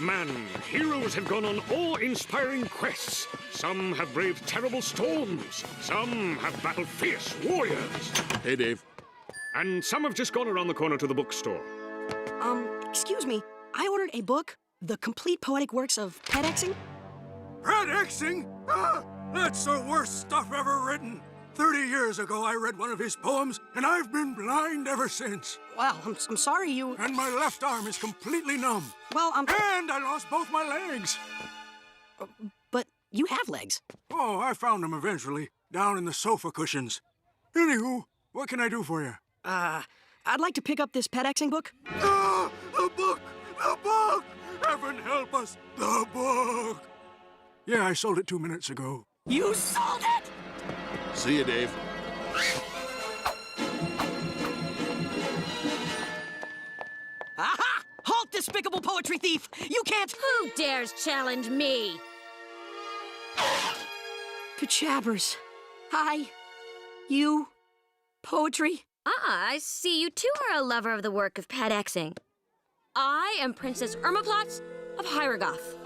man, heroes have gone on awe-inspiring quests. Some have braved terrible storms. Some have battled fierce warriors. Hey, Dave. And some have just gone around the corner to the bookstore. Excuse me. I ordered a book, The Complete Poetic Works of Pedexing. Pedexing? Ah, that's the worst stuff ever written. 30 years ago, I read one of his poems, and I've been blind ever since. Well, I'm sorry you... And my left arm is completely numb. Well, And I lost both my legs. But you have legs. Oh, I found them eventually, down in the sofa cushions. Anywho, what can I do for you? I'd like to pick up this Pedexing book. Ah, the book! The book! Heaven help us, the book! Yeah, I sold it 2 minutes ago. You sold it! See you, Dave. Aha! Halt, despicable poetry thief! You can't... Who dares challenge me? Pachabbers. Hi. You. Poetry. Ah, I see you too are a lover of the work of Pedexing. I am Princess Irmaplotz of Hyregoth.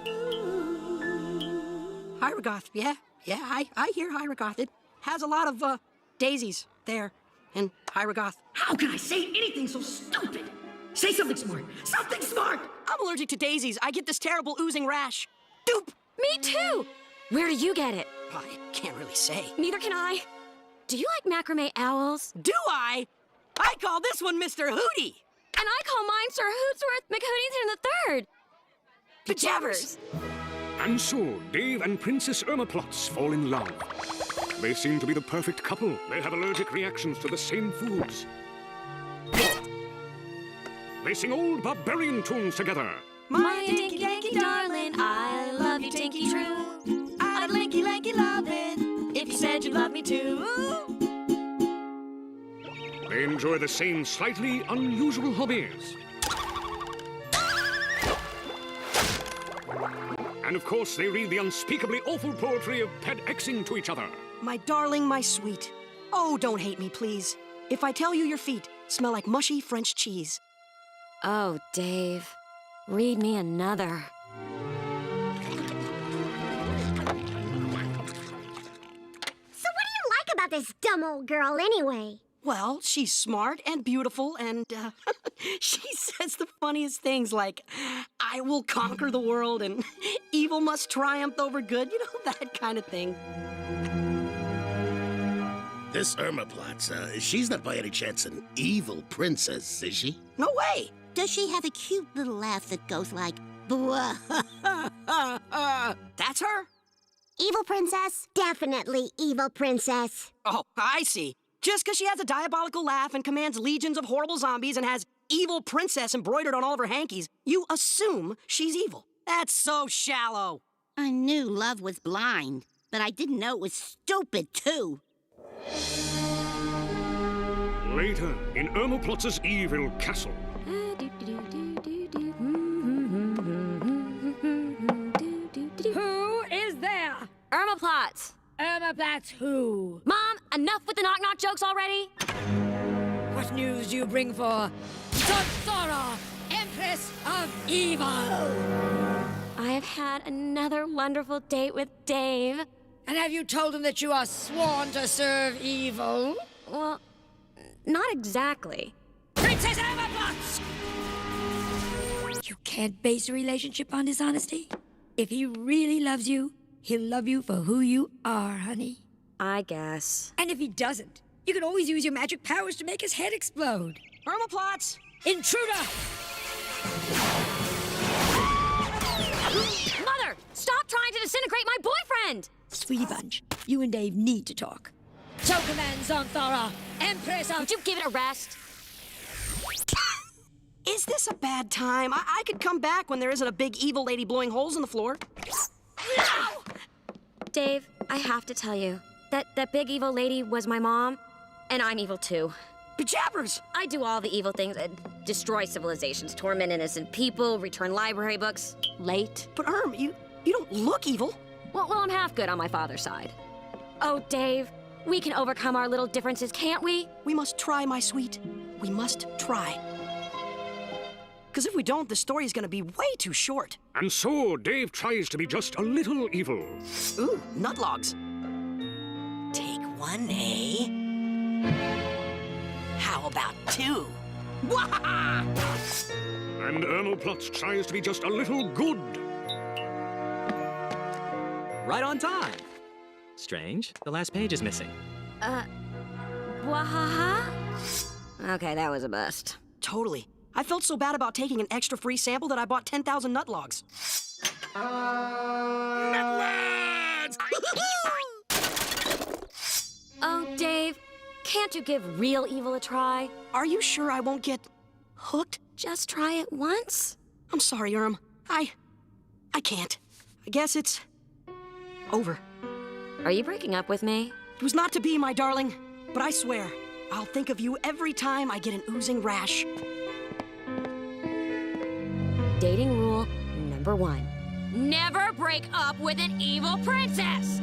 Hyregoth, yeah. Yeah, I hear Hyregoth. It has a lot of, daisies there in Hyregoth. How can I say anything so stupid? Say something smart. Something smart! I'm allergic to daisies. I get this terrible oozing rash. Doop! Me too! Where do you get it? I can't really say. Neither can I. Do you like macrame owls? Do I? I call this one Mr. Hootie. And I call mine Sir Hootsworth McHootington III. Pajabbers. And so, Dave and Princess Irmaplotz fall in love. They seem to be the perfect couple. They have allergic reactions to the same foods. They sing old Barbarian tunes together. My dinky danky darling, I love you dinky true. I'd lanky lanky love it if you said you love me too. They enjoy the same slightly unusual hobbies. And of course, they read the unspeakably awful poetry of Pedexing to each other. My darling, my sweet. Oh, don't hate me, please. If I tell you your feet smell like mushy French cheese. Oh, Dave, read me another. So what do you like about this dumb old girl anyway? Well, she's smart and beautiful, and she says the funniest things like, I will conquer the world, and evil must triumph over good, you know, that kind of thing. This Irmaplotz, she's not by any chance an evil princess, is she? No way! Does she have a cute little laugh that goes like, blah? That's her? Evil princess? Definitely evil princess. Oh, I see. Just because she has a diabolical laugh and commands legions of horrible zombies and has evil princess embroidered on all of her hankies, you assume she's evil. That's so shallow. I knew love was blind, but I didn't know it was stupid, too. Later, in Irmaplotz's evil castle. Who is there? Irmaplotz. Irmaplotz who? Mom, enough with the knock-knock jokes already? What news do you bring for Thora, Empress of Evil? I have had another wonderful date with Dave. And have you told him that you are sworn to serve evil? Well, not exactly. Princess Irmaplotz! You can't base a relationship on dishonesty. If he really loves you, he'll love you for who you are, honey. I guess. And if he doesn't, you can always use your magic powers to make his head explode. Irmaplotz! Intruder! Mother, stop trying to disintegrate my boyfriend! Sweetie Bunch, you and Dave need to talk. Show commands on Thora, Empress of... Would you give it a rest? Is this a bad time? I could come back when there isn't a big evil lady blowing holes in the floor. No! Dave, I have to tell you, that big evil lady was my mom, and I'm evil too. Pajabbers! I do all the evil things, destroy civilizations, torment innocent people, return library books, late. But you don't look evil. Well, I'm half good on my father's side. Oh, Dave, we can overcome our little differences, can't we? We must try, my sweet. We must try. Because if we don't, the story's gonna be way too short. And so Dave tries to be just a little evil. Ooh, nut logs. Take one, eh? How about two? And Ermelplots tries to be just a little good. Right on time. Strange, the last page is missing. Wahaha? Okay, that was a bust. Totally. I felt so bad about taking an extra free sample that I bought 10,000 nut logs. Nutlads! Oh, Dave, can't you give real evil a try? Are you sure I won't get hooked? Just try it once? I'm sorry, Erm. I can't. I guess it's over. Are you breaking up with me? It was not to be, my darling, but I swear, I'll think of you every time I get an oozing rash. Dating rule number 1. Never break up with an evil princess!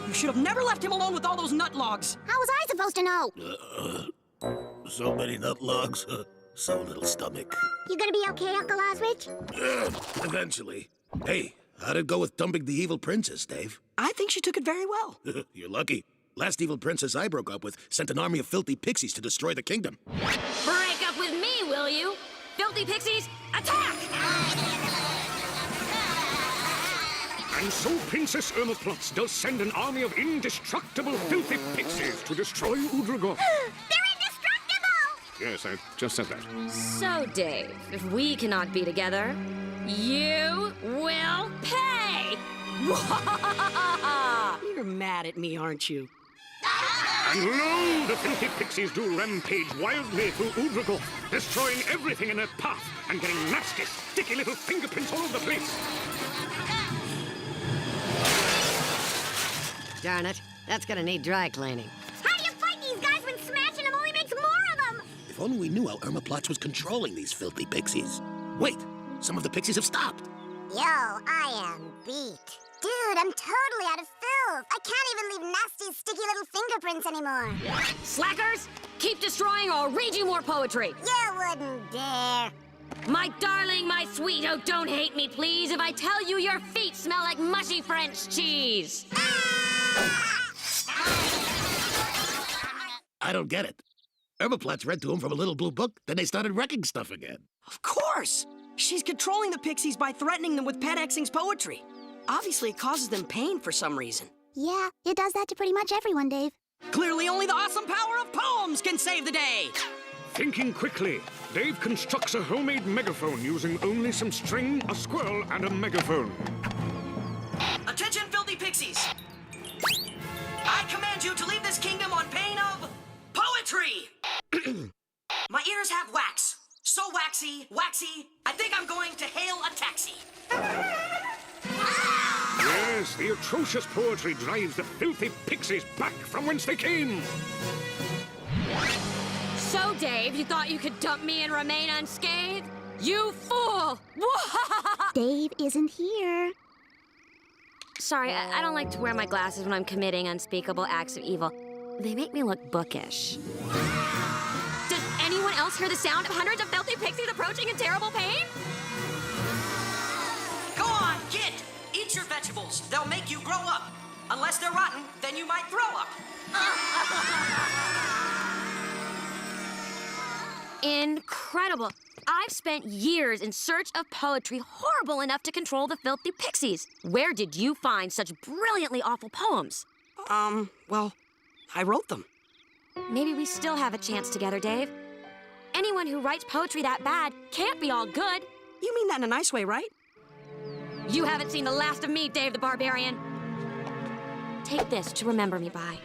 You should have never left him alone with all those nut logs. How was I supposed to know? So many nut logs, so little stomach. You gonna be okay, Uncle Osrich? Eventually. Hey, how'd it go with dumping the evil princess, Dave? I think she took it very well. You're lucky. Last evil princess I broke up with sent an army of filthy pixies to destroy the kingdom. Break up with me, will you? Filthy pixies, attack! And so Princess Ermelplots does send an army of indestructible filthy pixies to destroy Udragoth. They're indestructible! Yes, I just said that. So, Dave, if we cannot be together, you will pay! You're mad at me, aren't you? And lo, the filthy pixies do rampage wildly through Udragoth, destroying everything in their path and getting nasty, sticky little fingerprints all over the place. Darn it. That's gonna need dry cleaning. How do you fight these guys when smashing them only makes more of them? If only we knew how Ermelplots was controlling these filthy pixies. Wait, some of the pixies have stopped. Yo, I am beat. Dude, I'm totally out of filth. I can't even leave nasty, sticky little fingerprints anymore. Slackers, keep destroying or I'll read you more poetry. You wouldn't dare. My darling, my sweet, oh, don't hate me, please, if I tell you your feet smell like mushy French cheese. I don't get it. Ermelplots read to him from a little blue book, then they started wrecking stuff again. Of course! She's controlling the pixies by threatening them with Pet Xing's poetry. Obviously, it causes them pain for some reason. Yeah, it does that to pretty much everyone, Dave. Clearly, only the awesome power of poems can save the day! Thinking quickly, Dave constructs a homemade megaphone using only some string, a squirrel, and a megaphone. Attention, filthy pixies! I command you to leave this kingdom on pain of poetry! My ears have wax. So waxy, I think I'm going to hail a taxi. Yes, the atrocious poetry drives the filthy pixies back from whence they came. So, Dave, you thought you could dump me and remain unscathed? You fool! Dave isn't here. Sorry, I don't like to wear my glasses when I'm committing unspeakable acts of evil. They make me look bookish. Does anyone else hear the sound of hundreds of filthy pixies approaching in terrible pain? Go on, kid! Eat your vegetables. They'll make you grow up. Unless they're rotten, then you might throw up. Incredible. I've spent years in search of poetry horrible enough to control the filthy pixies. Where did you find such brilliantly awful poems? Well, I wrote them. Maybe we still have a chance together, Dave. Anyone who writes poetry that bad can't be all good. You mean that in a nice way, right? You haven't seen the last of me, Dave the Barbarian. Take this to remember me by.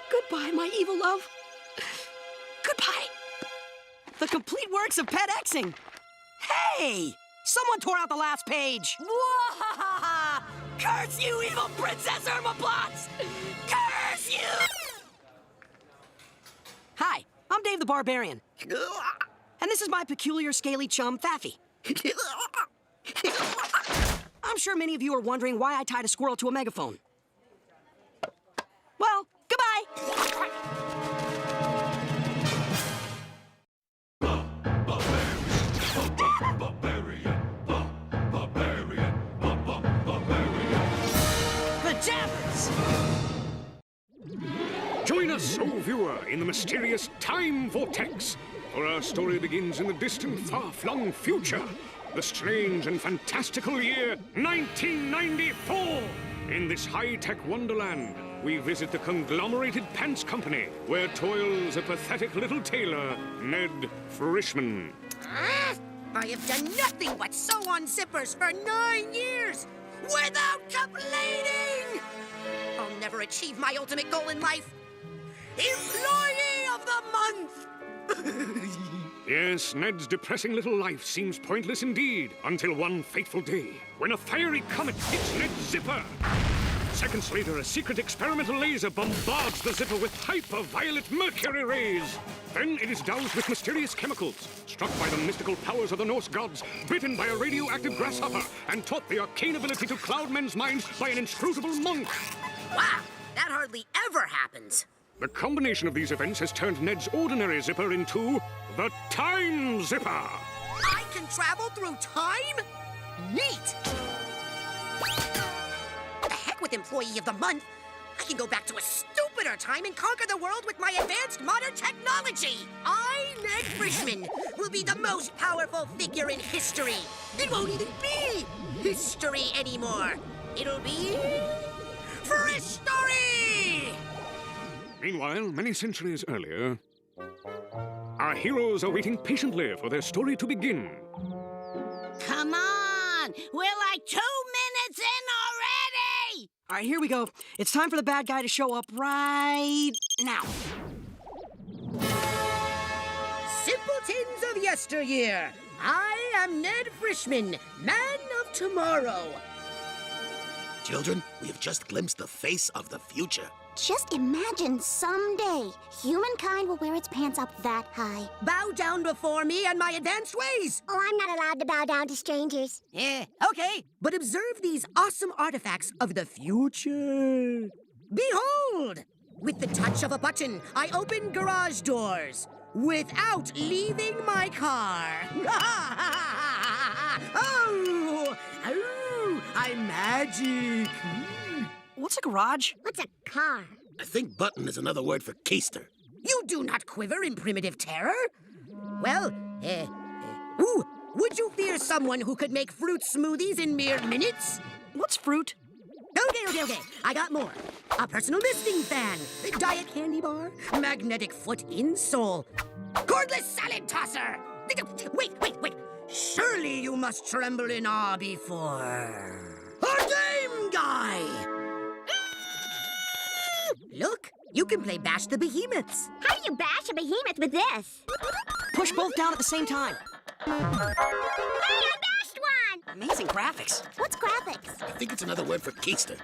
Goodbye, my evil love. Goodbye. The complete works of Pet Xing. Hey! Someone tore out the last page. Whoa! Curse you, evil Princess Ermelplots! Curse you! Hi, I'm Dave the Barbarian. And this is my peculiar scaly chum, Faffy. I'm sure many of you are wondering why I tied a squirrel to a megaphone. Well, goodbye! the sole viewer in the mysterious time vortex. For our story begins in the distant, far-flung future. The strange and fantastical year 1994. In this high-tech wonderland, we visit the conglomerated pants company, where toils a pathetic little tailor, Ned Frischman. I have done nothing but sew on zippers for 9 years without complaining! I'll never achieve my ultimate goal in life. Employee of the month! Yes, Ned's depressing little life seems pointless indeed, until one fateful day, when a fiery comet hits Ned's zipper. Seconds later, a secret experimental laser bombards the zipper with hyper-violet mercury rays. Then it is doused with mysterious chemicals, struck by the mystical powers of the Norse gods, bitten by a radioactive grasshopper, and taught the arcane ability to cloud men's minds by an inscrutable monk. Wow, that hardly ever happens. The combination of these events has turned Ned's ordinary zipper into the Time Zipper. I can travel through time? Neat! The heck with Employee of the Month. I can go back to a stupider time and conquer the world with my advanced modern technology. I, Ned Frischman, will be the most powerful figure in history. It won't even be history anymore. It'll be Fristory! Meanwhile, many centuries earlier, our heroes are waiting patiently for their story to begin. Come on! We're like 2 minutes in already! All right, here we go. It's time for the bad guy to show up right now. Simpletons of yesteryear, I am Ned Frischman, man of tomorrow. Children, we have just glimpsed the face of the future. Just imagine someday humankind will wear its pants up that high. Bow down before me and my advanced ways. Oh, I'm not allowed to bow down to strangers. Okay. But observe these awesome artifacts of the future. Behold! With the touch of a button, I open garage doors without leaving my car. Oh, I'm magic. What's a garage? What's a car? I think button is another word for keister. You do not quiver in primitive terror. Well, would you fear someone who could make fruit smoothies in mere minutes? What's fruit? Okay. I got more. A personal misting fan, diet candy bar, magnetic foot insole, cordless salad tosser. Wait. Surely you must tremble in awe before a game guy. Look, you can play Bash the Behemoths. How do you bash a behemoth with this? Push both down at the same time. Hey, I bashed one! Amazing graphics. What's graphics? I think it's another word for keister.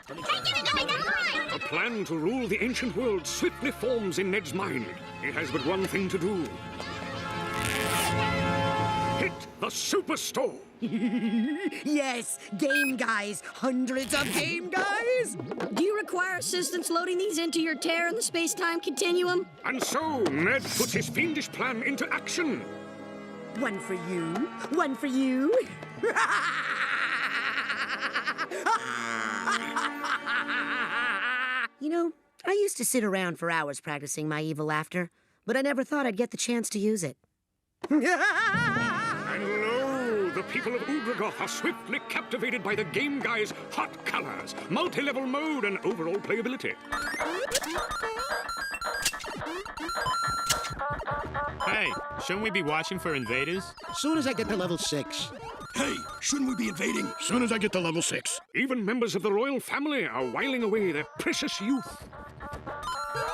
A plan to rule the ancient world swiftly forms in Ned's mind. He has but one thing to do. Hit the superstore. Yes, game guys. Hundreds of game guys. Do you require assistance loading these into your tear in the space-time continuum? And so, Ned puts his fiendish plan into action. One for you. One for you. You know, I used to sit around for hours practicing my evil laughter, but I never thought I'd get the chance to use it. And lo, the people of Udragoth are swiftly captivated by the game guy's hot colors, multi-level mode, and overall playability. Hey, shouldn't we be watching for invaders? Soon as I get to level 6. Hey, shouldn't we be invading? Soon as I get to level 6. Even members of the royal family are whiling away their precious youth.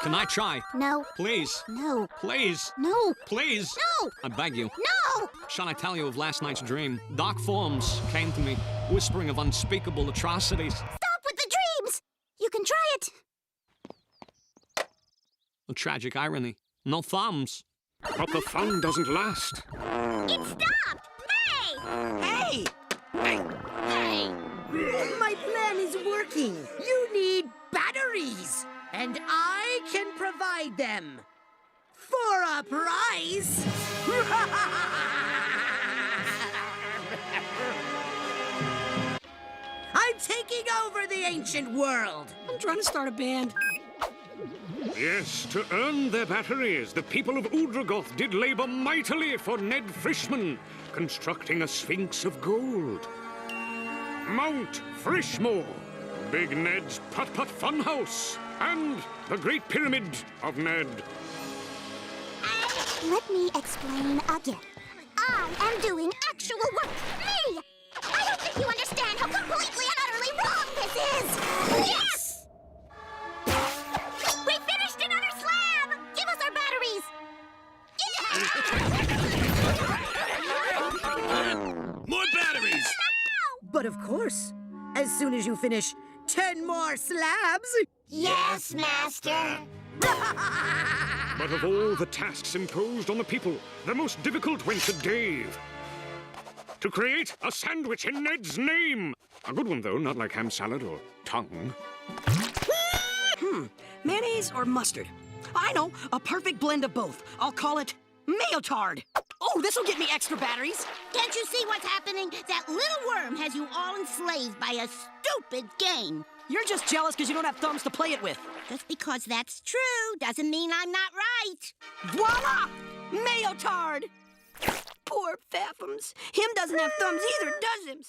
Can I try? No. Please. No. Please. No. Please. No. I beg you. No! Shall I tell you of last night's dream? Dark forms came to me, whispering of unspeakable atrocities. Stop with the dreams! You can try it. A tragic irony. No thumbs. But the fun doesn't last. It stopped! Hey! Hey! My plan is working. You need batteries, and I can provide them for a price. I'm taking over the ancient world. I'm trying to start a band. Yes, to earn their batteries, the people of Udragoth did labor mightily for Ned Frischman, constructing a Sphinx of gold. Mount Frischmore, Big Ned's Putt-Putt Funhouse, and the Great Pyramid of Ned. Let me explain again. I am doing actual work. Me! I don't think you understand how completely and utterly wrong this is! Yes! We finished another slab! Give us our batteries! More batteries! But of course, as soon as you finish 10 more slabs... Yes, Master. But of all the tasks imposed on the people, the most difficult went to Dave. To create a sandwich in Ned's name. A good one, though, not like ham salad or tongue. Mayonnaise or mustard? I know, a perfect blend of both. I'll call it Mayotard. Oh, this'll get me extra batteries. Can't you see what's happening? That little worm has you all enslaved by a stupid game. You're just jealous because you don't have thumbs to play it with. Just because that's true doesn't mean I'm not right. Voila! Mayotard! Poor Pfaffums. Him doesn't have thumbs either, does him?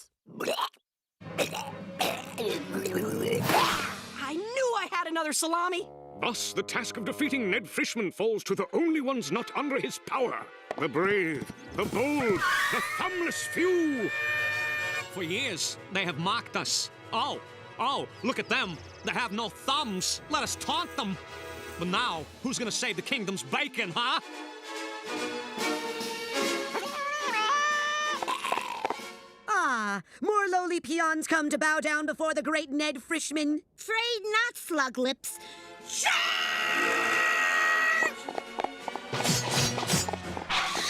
I knew I had another salami. Thus, the task of defeating Ned Frischman falls to the only ones not under his power. The brave, the bold, the thumbless few. For years, they have mocked us. Oh, look at them. They have no thumbs. Let us taunt them. But now, who's gonna save the kingdom's bacon, huh? More lowly peons come to bow down before the great Ned Frischman. Afraid not, slug lips.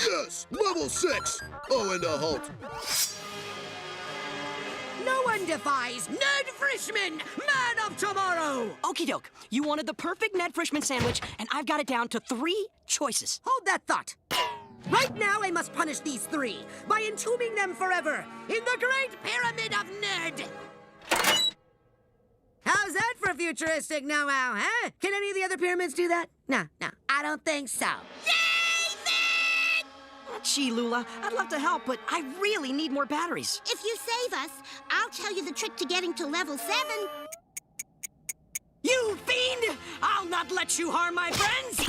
Yes! Level 6! Oh, and a halt. No one defies Ned Frischman, man of tomorrow! Okie doke. You wanted the perfect Ned Frischman sandwich, and I've got it down to 3 choices. Hold that thought. Right now, I must punish these 3 by entombing them forever in the Great Pyramid of Ned. How's that for futuristic know-how, huh? Can any of the other pyramids do that? No, I don't think so. Gee, Lula, I'd love to help, but I really need more batteries. If you save us, I'll tell you the trick to getting to level 7. You fiend! I'll not let you harm my friends!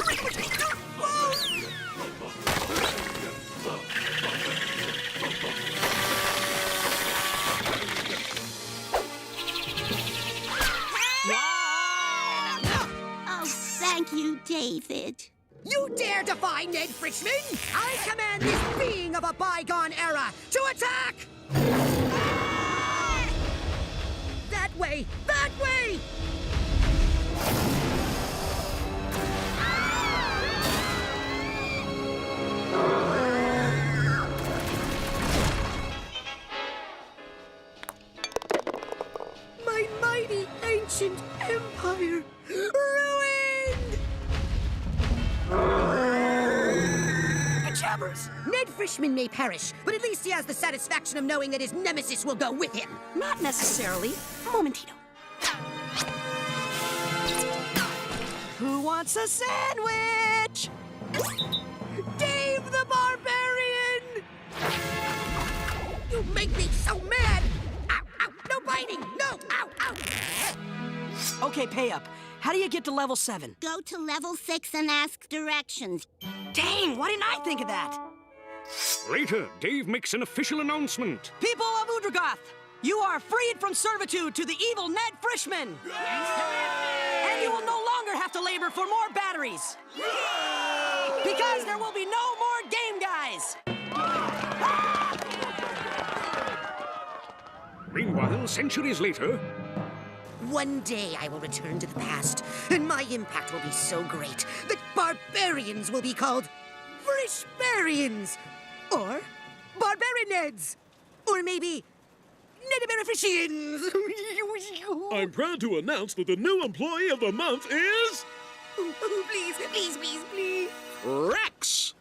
Oh, thank you, David. You dare defy Ned Frischman? I command this being of a bygone era to attack! That way! That way! My mighty ancient empire ruined! Jabbers! Ned Frischman may perish, but at least he has the satisfaction of knowing that his nemesis will go with him. Not necessarily. Momentito. Who wants a sandwich? Dave the Barbarian! You make me so mad! Ow, ow, no biting! No, ow, ow! Okay, pay up. How do you get to level 7? Go to level 6 and ask directions. Dang, why didn't I think of that? Later, Dave makes an official announcement. People of Udragoth, you are freed from servitude to the evil Ned Frischman. And you will no longer have to labor for more batteries. Because there will be no more game guys. Meanwhile, centuries later... One day I will return to the past, and my impact will be so great that barbarians will be called Frischbarians, or Barbarineds, or maybe Nediberificians. I'm proud to announce that the new employee of the month is... Please, please, please, please. Rex!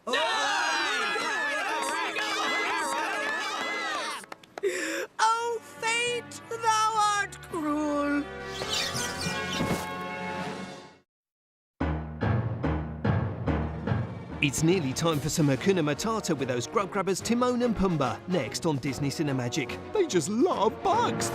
Oh, fate, thou art cruel. It's nearly time for some Hakuna Matata with those grub grabbers Timon and Pumbaa, next on Disney Cinemagic. They just love bugs.